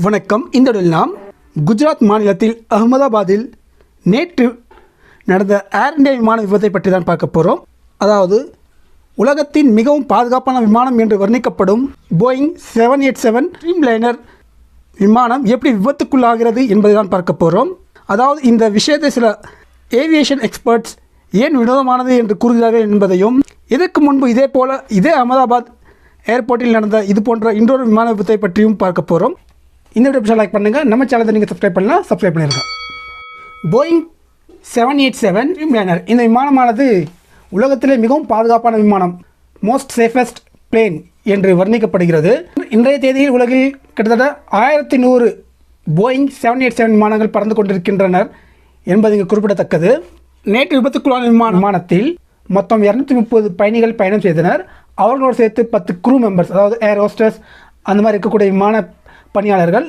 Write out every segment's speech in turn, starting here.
வணக்கம். இந்த இடத்தில் நாம் குஜராத் மாநிலத்தில் அகமதாபாத்தில் நேற்று நடந்த ஏர் இந்தியா விமான விபத்தை பற்றி தான் பார்க்க போகிறோம். அதாவது உலகத்தின் மிகவும் பாதுகாப்பான விமானம் என்று வர்ணிக்கப்படும் போயிங் 787 ட்ரீம்லைனர் விமானம் எப்படி விபத்துக்குள்ளாகிறது என்பதை தான் பார்க்க போகிறோம். அதாவது இந்த விஷயத்தை சில ஏவியேஷன் எக்ஸ்பர்ட்ஸ் ஏன் வினோதமானது என்று கூறுகிறார்கள் என்பதையும், இதற்கு முன்பு இதே அகமதாபாத் ஏர்போர்ட்டில் நடந்த இது போன்ற இன்னொரு விமான விபத்தை பற்றியும் பார்க்க போகிறோம். இந்த வீடியோ லைக் பண்ணுங்கள். நம்ம சேனலை நீங்கள் சப்ஸ்கிரைப் பண்ணலாம், சப்ஸ்கிரைப் பண்ணிடுங்க. போயிங் 787 ட்ரீம்லைனர் இந்த விமானமானது உலகத்திலே மிகவும் பாதுகாப்பான விமானம், மோஸ்ட் சேஃபஸ்ட் பிளேன் என்று வர்ணிக்கப்படுகிறது. இன்றைய தேதியில் உலகில் கிட்டத்தட்ட 1100 போயிங் 787 விமானங்கள் பறந்து கொண்டிருக்கின்றனர் என்பது இங்கு குறிப்பிடத்தக்கது. நேற்று விபத்துக்குள்ளான விமானத்தில் மொத்தம் 230 பயணிகள் பயணம் செய்தனர். அவர்களோடு சேர்த்து 10 க்ரூ மெம்பர்ஸ், அதாவது ஏர் ஹோஸ்டர்ஸ் அந்த மாதிரி இருக்கக்கூடிய விமான பணியாளர்கள்,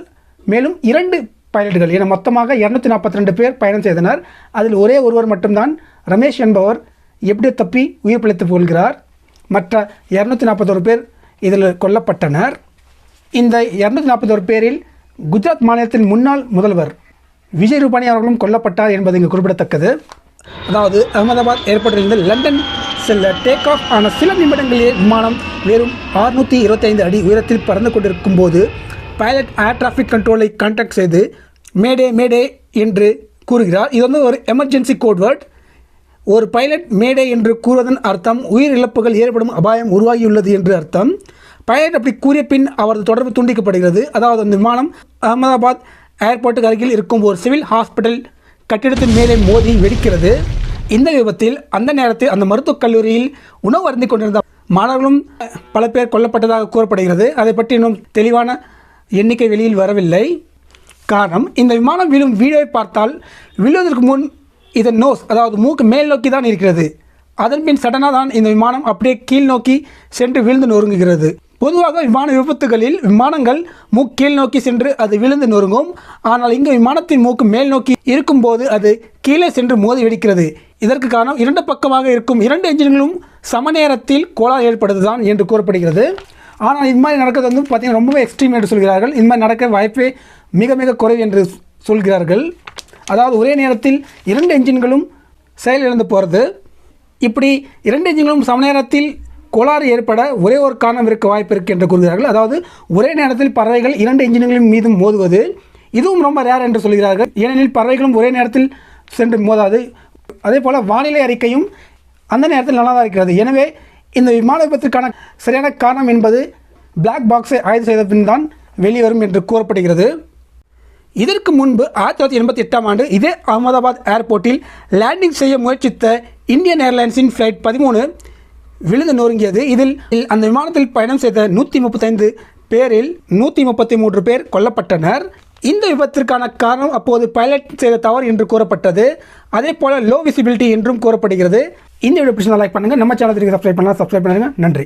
மேலும் 2 பைலட்டுகள் என மொத்தமாக 242 பேர் பயணம் செய்தனர். அதில் ஒரே ஒருவர் மட்டும்தான் ரமேஷ் என்பவர் எப்படி தப்பி உயிர் பிழைத்துக் கொள்கிறார். மற்ற 241 பேர் இதில் கொல்லப்பட்டனர். இந்த 241 பேரில் குஜராத் மாநிலத்தின் முன்னாள் முதல்வர் விஜய் ரூபானி அவர்களும் கொல்லப்பட்டார் என்பது இங்கு குறிப்பிடத்தக்கது. அதாவது அகமதாபாத் ஏர்போர்ட்டிலிருந்து லண்டன் செல்ல டேக் ஆஃப் ஆன சில நிமிடங்களிலே விமானம் வெறும் 625 அடி உயரத்தில் பறந்து கொண்டிருக்கும் போது பைலட் ஏர் டிராஃபிக் கண்ட்ரோலை கான்டாக்ட் செய்து மேடே மேடே என்று கூறுகிறார். இது ஒரு எமர்ஜென்சி கோட்வேர்ட். ஒரு பைலட் மேடே என்று கூறுவதன் அர்த்தம் உயிர் இழப்புகள் ஏற்படும் அபாயம் உருவாகியுள்ளது என்று அர்த்தம். பைலட் அப்படி கூறிய பின் அவரது தொடர்பு துண்டிக்கப்படுகிறது. அதாவது அந்த விமானம் அகமதாபாத் ஏர்போர்ட்டுக்கு அருகில் இருக்கும் ஒரு சிவில் ஹாஸ்பிட்டல் கட்டிடத்தின் மேலே மோதி வெடிக்கிறது. இந்த விபத்தில் அந்த நேரத்தில் அந்த மருத்துவக் கல்லூரியில் உணவு அருந்தி கொண்டிருந்த மாணவர்களும் பல பேர் கொல்லப்பட்டதாக கூறப்படுகிறது. அதை பற்றி இன்னும் தெளிவான எண்ணிக்கை வெளியில் வரவில்லை. காரணம், இந்த விமானம் விழும் வீடியோவை பார்த்தால் விழுவதற்கு முன் இதன் நோஸ், அதாவது மூக்கு மேல் நோக்கி தான் இருக்கிறது. அதன் பின் சடனாக தான் இந்த விமானம் அப்படியே கீழ் நோக்கி சென்று விழுந்து நொறுங்குகிறது. பொதுவாக விமான விபத்துகளில் விமானங்கள் மூக்கு கீழ் நோக்கி சென்று அது விழுந்து நொறுங்கும். ஆனால் இங்கு விமானத்தின் மூக்கு மேல் நோக்கி இருக்கும்போது அது கீழே சென்று மோதி வெடிக்கிறது. இதற்கு காரணம் 2 பக்கமாக இருக்கும் 2 என்ஜின்களும் சம நேரத்தில் கோளாறு ஏற்படுவதுதான் என்று கூறப்படுகிறது. ஆனால் இது மாதிரி நடக்கிறது பார்த்திங்கன்னா ரொம்பவே எக்ஸ்ட்ரீம் என்று சொல்கிறார்கள். இந்த மாதிரி நடக்க வாய்ப்பே மிக மிக குறைவு என்று சொல்கிறார்கள். அதாவது ஒரே நேரத்தில் 2 என்ஜின்களும் செயலிழந்து போகிறது. இப்படி 2 என்ஜின்களும் சம நேரத்தில் கோளாறு ஏற்பட ஒரே ஒரு காரணம் இருக்க வாய்ப்பு இருக்குது என்று கூறுகிறார்கள். அதாவது ஒரே நேரத்தில் பறவைகள் 2 என்ஜின்களின் மீதும் மோதுவது இதுவும் ரொம்ப ரேர் என்று சொல்கிறார்கள். ஏனெனில் பறவைகளும் ஒரே நேரத்தில் சென்று மோதாது. அதே போல் வானிலை அறிக்கையும் அந்த நேரத்தில் நல்லா தான் இருக்கிறது. எனவே இந்த விமான விபத்திற்கான சரியான காரணம் என்பது பிளாக் பாக்ஸை ஆய்வு செய்த பின் தான் வெளிவரும் என்று கூறப்படுகிறது. இதற்கு முன்பு 1988ஆம் ஆண்டு இதே அகமதாபாத் ஏர்போர்ட்டில் லேண்டிங் செய்ய முயற்சித்த இந்தியன் ஏர்லைன்ஸின் ஃப்ளைட் 13 விழுந்து நொறுங்கியது. இதில் அந்த விமானத்தில் பயணம் செய்த 135 பேரில் 133 பேர் கொல்லப்பட்டனர். இந்த விபத்திற்கான காரணம் அப்போது பைலட் செய்த தவறு என்று கூறப்பட்டது. அதே போல் லோ விசிபிலிட்டி என்றும் கூறப்படுகிறது. இந்த வீடியோ பிடிச்சா லைக் பண்ணுங்கள். நம்ம சேனலுக்கு சப்ஸ்கிரைப் பண்ணலாம், சப்ஸ்கிரைப் பண்ணுங்கள். நன்றி.